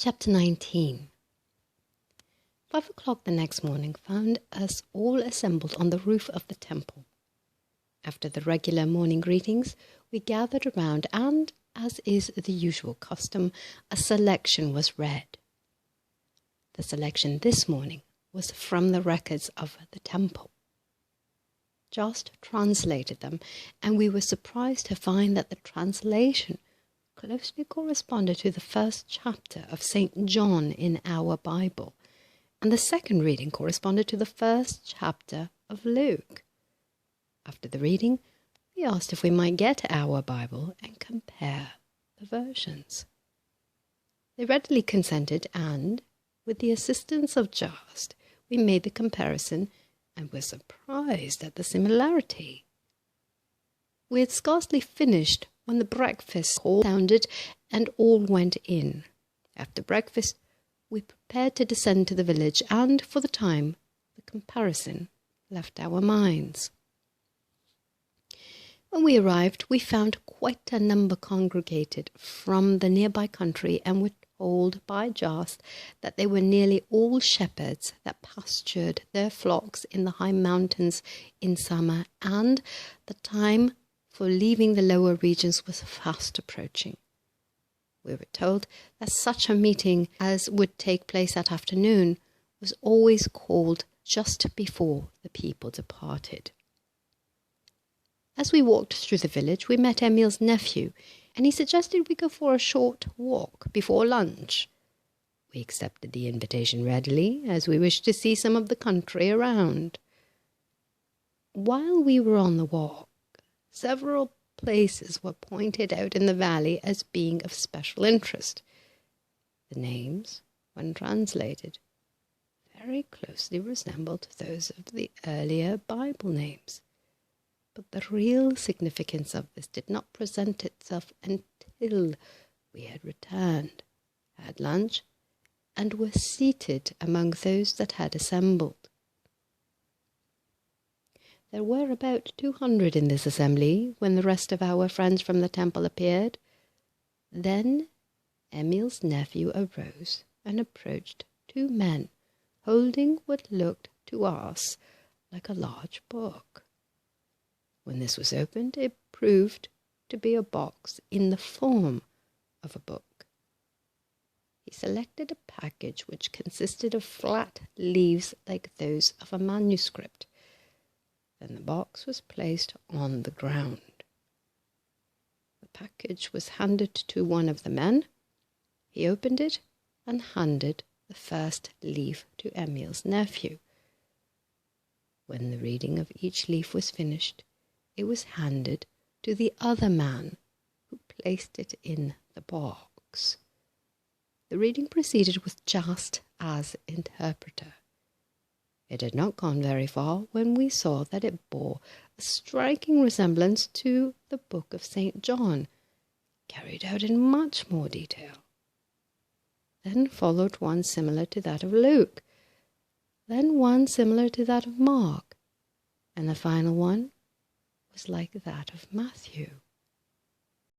Chapter 19. 5 o'clock the next morning found us all assembled on the roof of the temple. After the regular morning greetings, we gathered around and, as is the usual custom, a selection was read. The selection this morning was from the records of the temple. Jast translated them, and we were surprised to find that the translation closely corresponded to the first chapter of St. John in our Bible, and the second reading corresponded to the first chapter of Luke. After the reading, we asked if we might get our Bible and compare the versions. They readily consented, and, with the assistance of Jast, we made the comparison and were surprised at the similarity. We had scarcely finished when the breakfast call sounded and all went in. After breakfast, we prepared to descend to the village, and, for the time, the comparison left our minds. When we arrived, we found quite a number congregated from the nearby country, and were told by Jast that they were nearly all shepherds that pastured their flocks in the high mountains in summer, and the time for leaving the lower regions was fast approaching. We were told that such a meeting as would take place that afternoon was always called just before the people departed. As we walked through the village, we met Emil's nephew, and he suggested we go for a short walk before lunch. We accepted the invitation readily, as we wished to see some of the country around. While we were on the walk, several places were pointed out in the valley as being of special interest. The names, when translated, very closely resembled those of the earlier Bible names. But the real significance of this did not present itself until we had returned, had lunch, and were seated among those that had assembled. There were about 200 in this assembly when the rest of our friends from the temple appeared. Then Emil's nephew arose and approached two men, holding what looked to us like a large book. When this was opened, it proved to be a box in the form of a book. He selected a package which consisted of flat leaves like those of a manuscript. Then the box was placed on the ground. The package was handed to one of the men. He opened it and handed the first leaf to Emil's nephew. When the reading of each leaf was finished, it was handed to the other man, who placed it in the box. The reading proceeded with Jast as interpreter. It had not gone very far when we saw that it bore a striking resemblance to the book of St. John, carried out in much more detail. Then followed one similar to that of Luke, then one similar to that of Mark, and the final one was like that of Matthew.